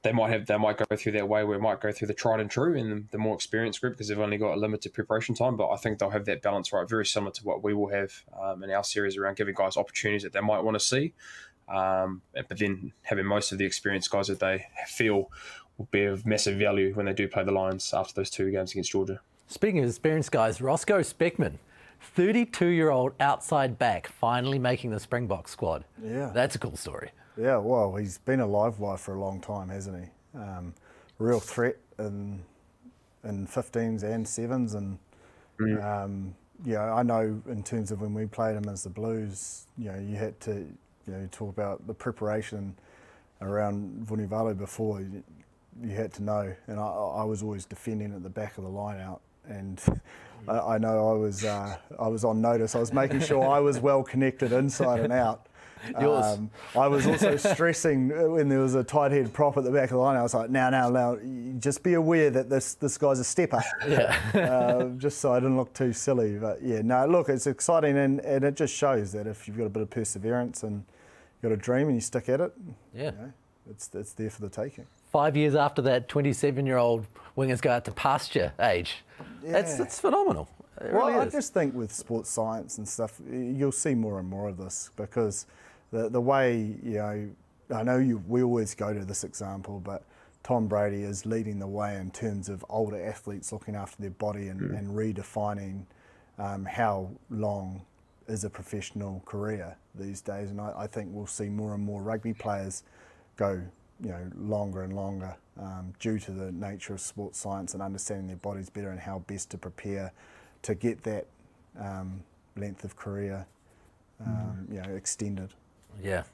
they might go through that way where it might go through the tried and true and the more experienced group, because they've only got a limited preparation time. But I think they'll have that balance right, very similar to what we will have in our series, around giving guys opportunities that they might want to see, but then having most of the experienced guys that they feel will be of massive value when they do play the Lions after those 2 games against Georgia. Speaking of experienced guys, Roscoe Speckman, 32-year-old outside back, finally making the Springbok squad. Yeah. That's a cool story. Yeah, well, he's been a live wire for a long time, hasn't he? Real threat in 15s and 7s. And, yeah, I know in terms of when we played him as the Blues, you know, you had to, you know, talk about the preparation around Vunivalu before. You had to know, and I was always defending at the back of the line out, and I know I was on notice. I was making sure I was well connected inside and out. I was also stressing when there was a tight head prop at the back of the line. I was like, now, just be aware that this guy's a stepper. Yeah. Just so I didn't look too silly. But yeah, no, look, it's exciting, and it just shows that if you've got a bit of perseverance and you've got a dream and you stick at it, yeah, you know, it's there for the taking. 5 years after that, 27-year-old wingers go out to pasture age. Yeah. That's phenomenal. It really is. I just think with sports science and stuff, you'll see more and more of this, because the way, you know, I know we always go to this example, but Tom Brady is leading the way in terms of older athletes looking after their body and redefining how long is a professional career these days. And I think we'll see more and more rugby players go, you know, longer and longer due to the nature of sports science and understanding their bodies better and how best to prepare to get that length of career, you know, extended. Yeah.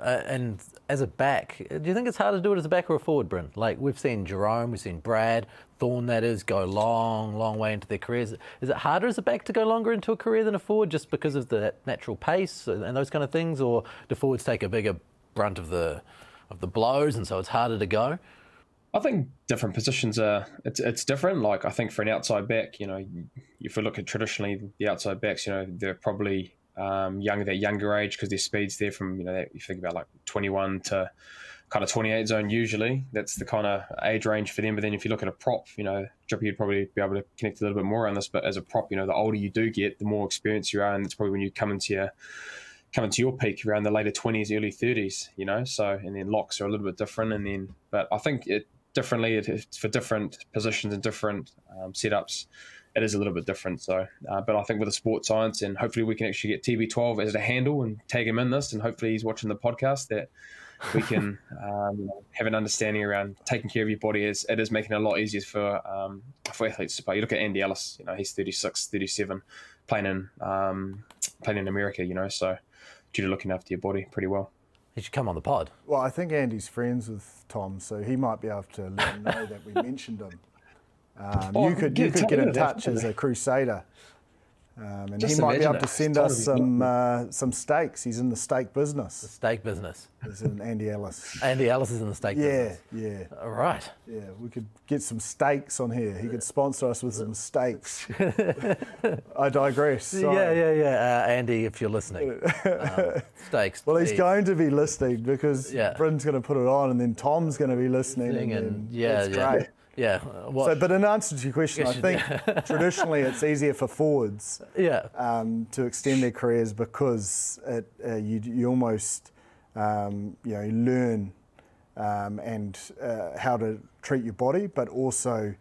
And as a back, do you think it's hard to do it as a back or a forward, Bryn? Like, we've seen Jerome, we've seen Brad, Thorne, that is, go long way into their careers. Is it harder as a back to go longer into a career than a forward, just because of the natural pace and those kind of things, or do forwards take a bigger brunt of the blows and so it's harder to go? I think different positions it's different. Like, I think for an outside back, you know, if we look at traditionally the outside backs, you know, they're probably younger age, because their speed's there from, you know, you think about like 21 to kind of 28 zone usually. That's the kind of age range for them. But then if you look at a prop, you know, Drippy would probably be able to connect a little bit more on this, but as a prop, you know, the older you do get, the more experienced you are, and that's probably when you come into coming to your peak around the later 20s, early 30s, you know. So, and then locks are a little bit different, and then, but I think it's for different positions and different setups. It is a little bit different. So, but I think with the sports science, and hopefully we can actually get TB12 as a handle and tag him in this, and hopefully he's watching the podcast, that we can have an understanding around taking care of your body. It is making it a lot easier for athletes to play. You look at Andy Ellis, you know, he's 36, 37, playing in America, you know, so due to looking after your body pretty well. He should come on the pod. Well, I think Andy's friends with Tom, so he might be able to let him know that we mentioned him. You could get in touch as a Crusader, and Just he might be able imagine to it. send us some steaks. He's in the steak business. Steak business. He's in Andy Ellis. Andy Ellis is in the steak business. Yeah. All right. Yeah, we could get some steaks on here. He could sponsor us with some steaks. I digress. Sorry. Yeah. Andy, if you're listening, steaks. Well, he's please. going to be listening because Bryn's going to put it on, and then Tom's going to be listening. And that's great. Yeah. So, but in answer to your question, I think traditionally it's easier for forwards to extend their careers because you almost you learn and how to treat your body, but also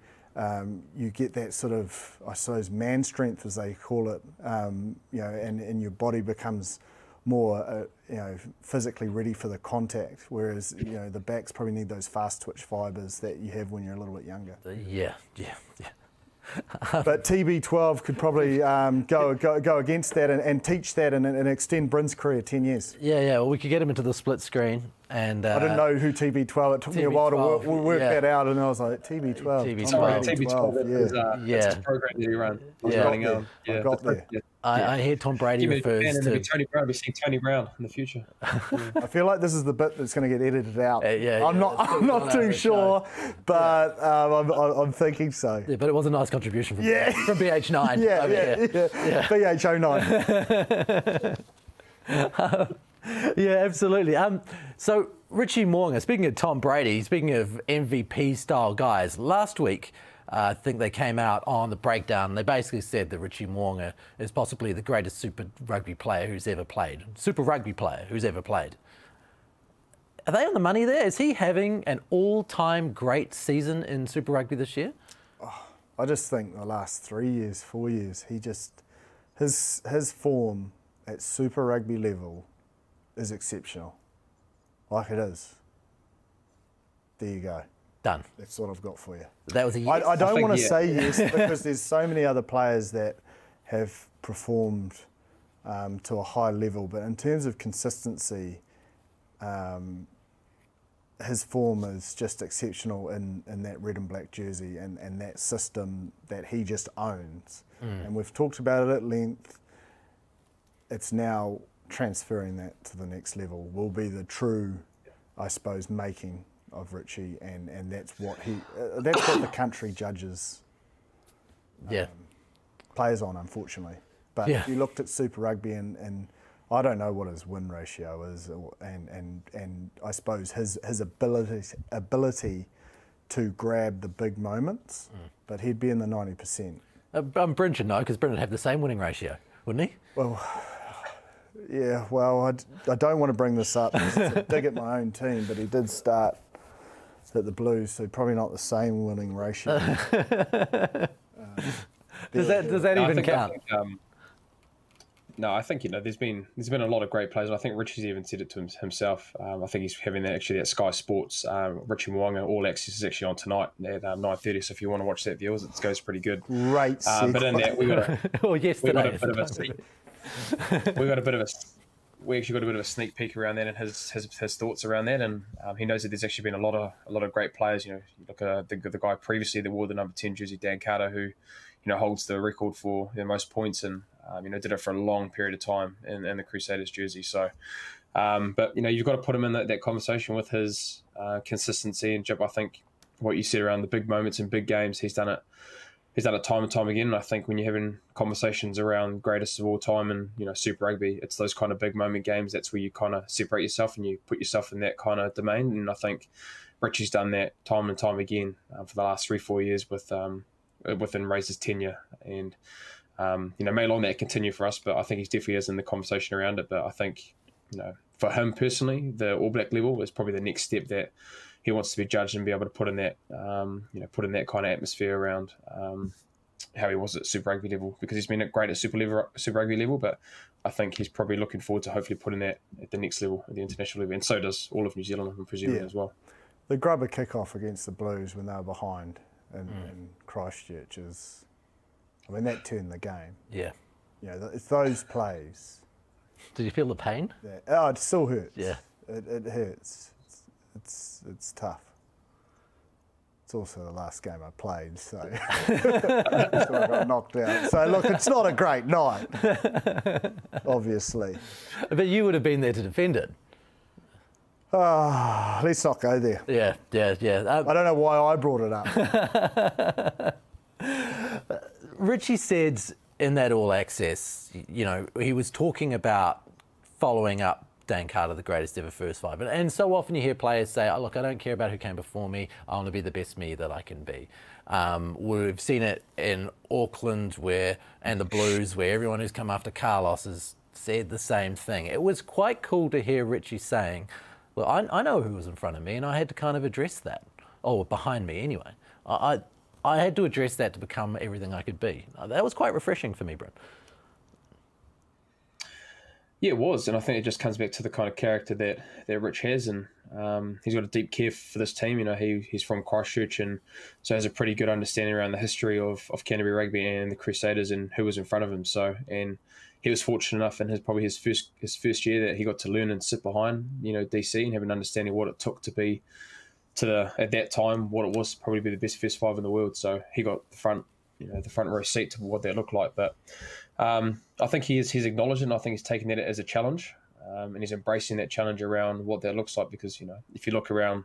you get that sort of, I suppose, man strength, as they call it, and your body becomes more physically ready for the contact, whereas the backs probably need those fast twitch fibres that you have when you're a little bit younger. Yeah. But TB12 could probably go against that and teach that and extend Bryn's career 10 years. Yeah. Well, we could get him into the split screen. And I didn't know who TB12. It took me a while to work that out, and I was like, TB12. TB12. That's the program that you run. I got there. I hear Tom Brady refers to Tony Brown. We see Tony Brown in the future. I feel like this is the bit that's going to get edited out. I'm not too sure, but I'm thinking so. Yeah, but it was a nice contribution from BH9. BH09. Yeah, absolutely. So Richie Mo'unga, speaking of Tom Brady, speaking of MVP style guys, last week I think they came out on the breakdown and they basically said that Richie Mo'unga is possibly the greatest Super Rugby player who's ever played. Super Rugby player who's ever played. Are they on the money there? Is he having an all-time great season in Super Rugby this year? I just think the last 3 years, 4 years, his form at Super Rugby level is exceptional. Like it is. There you go. Done. That's what I've got for you. That was a yes. I don't want to say yes because there's so many other players that have performed to a high level, but in terms of consistency, his form is just exceptional in that red and black jersey and that system that he just owns. And we've talked about it at length. It's now transferring that to the next level will be the true, I suppose, making of Richie, and that's what that's what the country judges players on, unfortunately. But if you looked at Super Rugby and I don't know what his win ratio is, and I suppose his ability to grab the big moments, but he'd be in the 90%. Bryn should know because Bryn would have the same winning ratio, wouldn't he? Well. Yeah, well, I don't want to bring this up because it's a dig at my own team, but he did start at the Blues, so probably not the same winning ratio. Does that even count? I think there's been a lot of great players. I think Richie's even said it to himself. I think he's having that Sky Sports Richie Mo'unga All Access is actually on tonight at 9:30. So if you want to watch that, viewers, it goes pretty good. Great. But in that we got we actually got a bit of a sneak peek around that and his thoughts around that, and he knows that there's actually been a lot of great players. You look at the guy previously that wore the number 10 jersey, Dan Carter, who holds the record for the most points and did it for a long period of time in the Crusaders jersey. So, but you've got to put him in that conversation with his consistency and Jip. I think what you said around the big moments in big games, he's done it. He's done it time and time again, and I think when you're having conversations around greatest of all time and Super Rugby, it's those kind of big moment games. That's where you kind of separate yourself and you put yourself in that kind of domain. And I think Richie's done that time and time again for the last 3-4 years within Razor's tenure. And may long that continue for us, but I think he definitely is in the conversation around it. But I think, for him personally, the All Black level is probably the next step that he wants to be judged and be able to put in that, put in that kind of atmosphere around how he was at Super Rugby level, because he's been great at Super Rugby level, but I think he's probably looking forward to hopefully putting that at the next level, at the international level, and so does all of New Zealand, I'm presuming, as well. The grubber kick-off against the Blues when they were behind in Christchurch is, that turned the game. Yeah. It's those plays. Did you feel the pain? It still hurts. Yeah. It hurts. It's tough. It's also the last game I played, so I got knocked out. So look, it's not a great night, obviously. But you would have been there to defend it. Let's not go there. Yeah. I don't know why I brought it up. Richie said in that All Access, he was talking about following up Dan Carter, the greatest ever first five. And so often you hear players say, look, I don't care about who came before me. I want to be the best me that I can be. We've seen it in Auckland and the Blues, where everyone who's come after Carlos has said the same thing. It was quite cool to hear Richie saying, well, I know who was in front of me, and I had to kind of address that. Oh, behind me anyway. I had to address that to become everything I could be. That was quite refreshing for me, Bryn. Yeah, it was, and I think it just comes back to the kind of character that Rich has, and he's got a deep care for this team. He's from Christchurch, and so has a pretty good understanding around the history of Canterbury Rugby and the Crusaders and who was in front of him. So, and he was fortunate enough in his first year that he got to learn and sit behind DC and have an understanding of what it took to be at that time what it was to probably be the best first five in the world. So he got the front row seat to what that looked like, but. I think he's acknowledged it, and I think he's taking that as a challenge, and he's embracing that challenge around what that looks like, because, if you look around,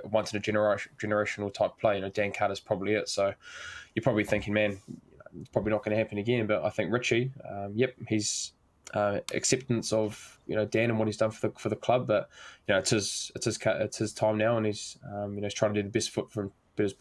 once in a generational type play, Dan Carter's probably it. So you're probably thinking, man, it's probably not going to happen again. But I think Richie, his acceptance of, Dan and what he's done for the club, but, it's his time now, and he's, he's trying to do the best put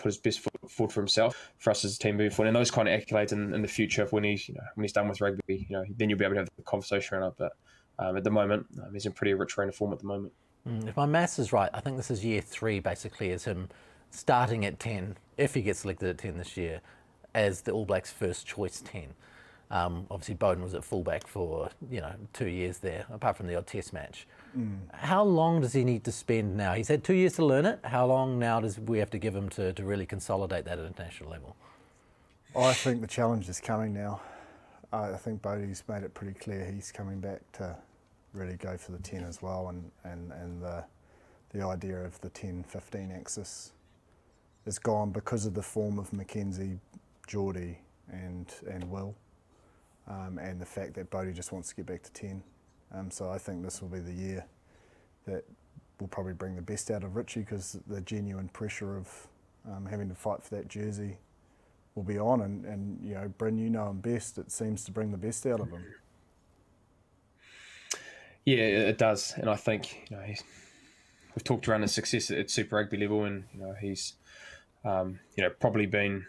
his best foot forward for himself, for us as a team moving forward, and those kind of accolades in the future, when he's done with rugby, then you'll be able to have the conversation around it. But at the moment, he's in pretty rich reign of form at the moment. If my maths is right, I think this is year 3, basically, is him starting at 10, if he gets selected at 10 this year, as the All Blacks' first choice 10. Obviously, Bowden was at fullback for 2 years there, apart from the odd test match. How long does he need to spend now? He's had 2 years to learn it. How long now does we have to give him to really consolidate that at international level? I think the challenge is coming now. I think Bodie's made it pretty clear he's coming back to really go for the 10 as well, and the idea of the 10-15 axis is gone because of the form of Mackenzie, Geordie and Will, and the fact that Bodie just wants to get back to 10. So I think this will be the year that will probably bring the best out of Richie, because the genuine pressure of having to fight for that jersey will be on, and Bryn, him best, it seems to bring the best out of him. Yeah, it does, and I think we've talked around his success at Super Rugby level, and he's probably been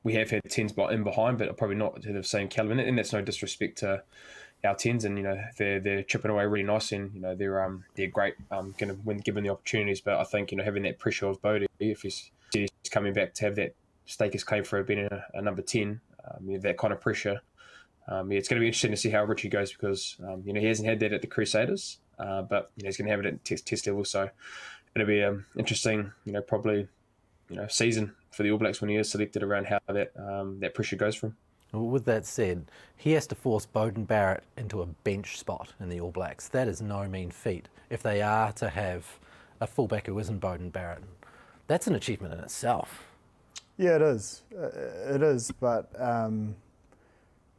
we have had 10s in behind, but probably not to the same caliber, and that's no disrespect to our 10s, and they're chipping away really nice, and they're great when given the opportunities. But I think having that pressure of Bodie, if he's coming back to have that stake his claim for being a number 10, that kind of pressure. It's going to be interesting to see how Richie goes, because he hasn't had that at the Crusaders, but he's going to have it at test level. So it'll be interesting, probably season for the All Blacks when he is selected, around how that pressure goes for him. With that said, he has to force Beauden Barrett into a bench spot in the All Blacks. That is no mean feat if they are to have a fullback who isn't Beauden Barrett. That's an achievement in itself. Yeah, it is. It is, but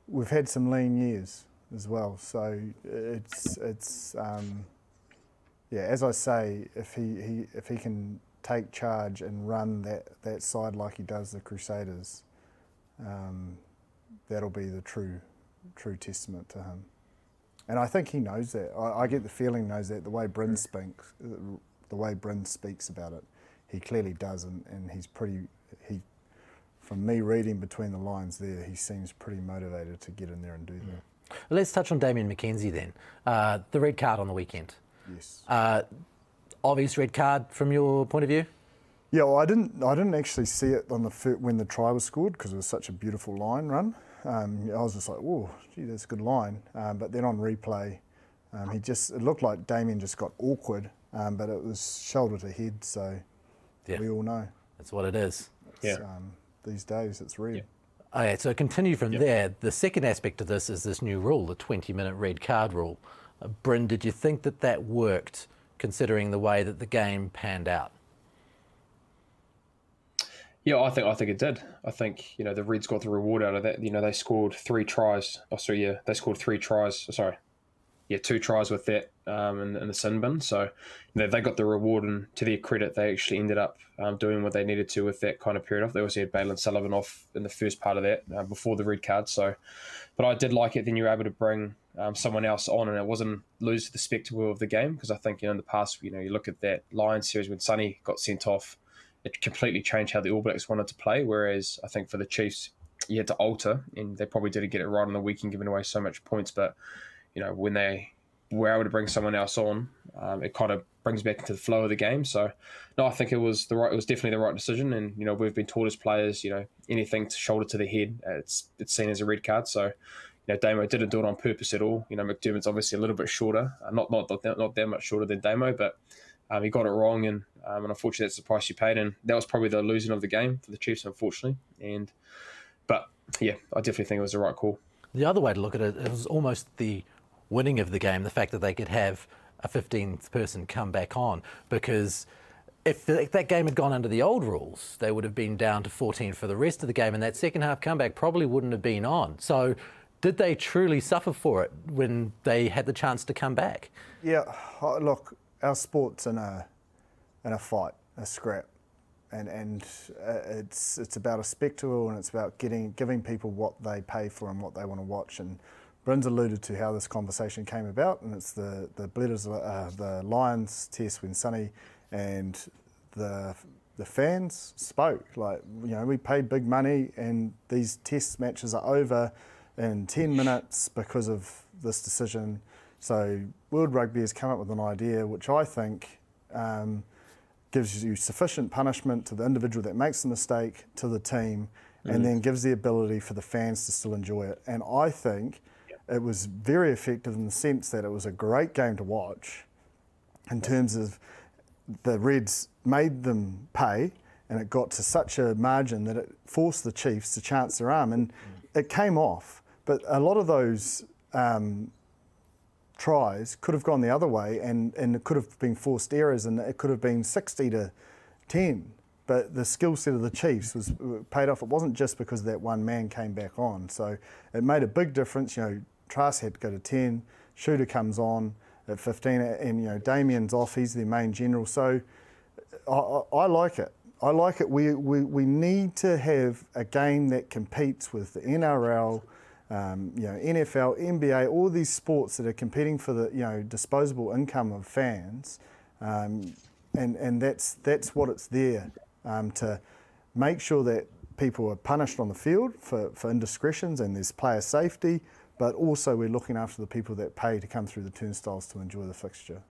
we've had some lean years as well. So it's as I say, if he can take charge and run that side like he does the Crusaders, that'll be the true testament to him. And I think he knows that. I get the feeling he knows that. The way Bryn speaks about it, he clearly does, and he's pretty. from me reading between the lines there, he seems pretty motivated to get in there and do that. Let's touch on Damien McKenzie then. The red card on the weekend. Yes. Obvious red card from your point of view? Yeah, well, I didn't actually see it on when the try was scored because it was such a beautiful line run. I was just like, oh, gee, that's a good line. But then on replay, it looked like Damien just got awkward, but it was shoulder to head, so we all know. That's what it is. These days, it's red. Yeah. Okay, so continue from there. The second aspect of this is this new rule, the 20-minute red card rule. Bryn, did you think that worked, considering the way that the game panned out? Yeah, I think it did. I think, the Reds got the reward out of that. They scored 3 tries. They scored 3 tries. 2 tries with that in the sin bin. So, they got the reward, and to their credit, they actually ended up doing what they needed to with that kind of period off. They also had Balin Sullivan off in the first part of that before the red card. So, but I did like it. Then you were able to bring someone else on, and it wasn't lose the spectacle of the game, because I think in the past, you look at that Lions series when Sonny got sent off, it completely changed how the All Blacks wanted to play. Whereas I think for the Chiefs, you had to alter, and they probably didn't get it right on the weekend, giving away so much points. But when they were able to bring someone else on, it kind of brings back into the flow of the game. So, no, I think it was definitely the right decision. And we've been taught as players, anything to shoulder to the head, it's seen as a red card. So, Damo didn't do it on purpose at all. McDermott's obviously a little bit shorter, not that much shorter than Damo, but he got it wrong, and unfortunately that's the price you paid, and that was probably the losing of the game for the Chiefs, unfortunately. But yeah, I definitely think it was the right call. The other way to look at it, it was almost the winning of the game, the fact that they could have a 15th person come back on, because if that game had gone under the old rules, they would have been down to 14 for the rest of the game, and that second half comeback probably wouldn't have been on. So did they truly suffer for it when they had the chance to come back? Yeah, look, our sport's in a fight, a scrap, and it's about a spectacle, and it's about giving people what they pay for and what they want to watch. And Bryn's alluded to how this conversation came about, and it's the Lions test when Sonny and the fans spoke. Like, we paid big money, and these test matches are over in 10 minutes because of this decision. So World Rugby has come up with an idea which I think gives you sufficient punishment to the individual that makes the mistake, to the team, and then gives the ability for the fans to still enjoy it. And I think it was very effective in the sense that it was a great game to watch in terms of the Reds made them pay, and it got to such a margin that it forced the Chiefs to chance their arm, and it came off. But a lot of those tries could have gone the other way, and it could have been forced errors, and it could have been 60-10. But the skill set of the Chiefs was paid off. It wasn't just because that one man came back on. So it made a big difference. Trask had to go to 10, Shooter comes on at 15, and Damien's off, he's their main general. So I like it. I like it. We need to have a game that competes with the NRL, NFL, NBA, all these sports that are competing for the disposable income of fans, and that's what it's there to make sure that people are punished on the field for indiscretions, and there's player safety, but also we're looking after the people that pay to come through the turnstiles to enjoy the fixture.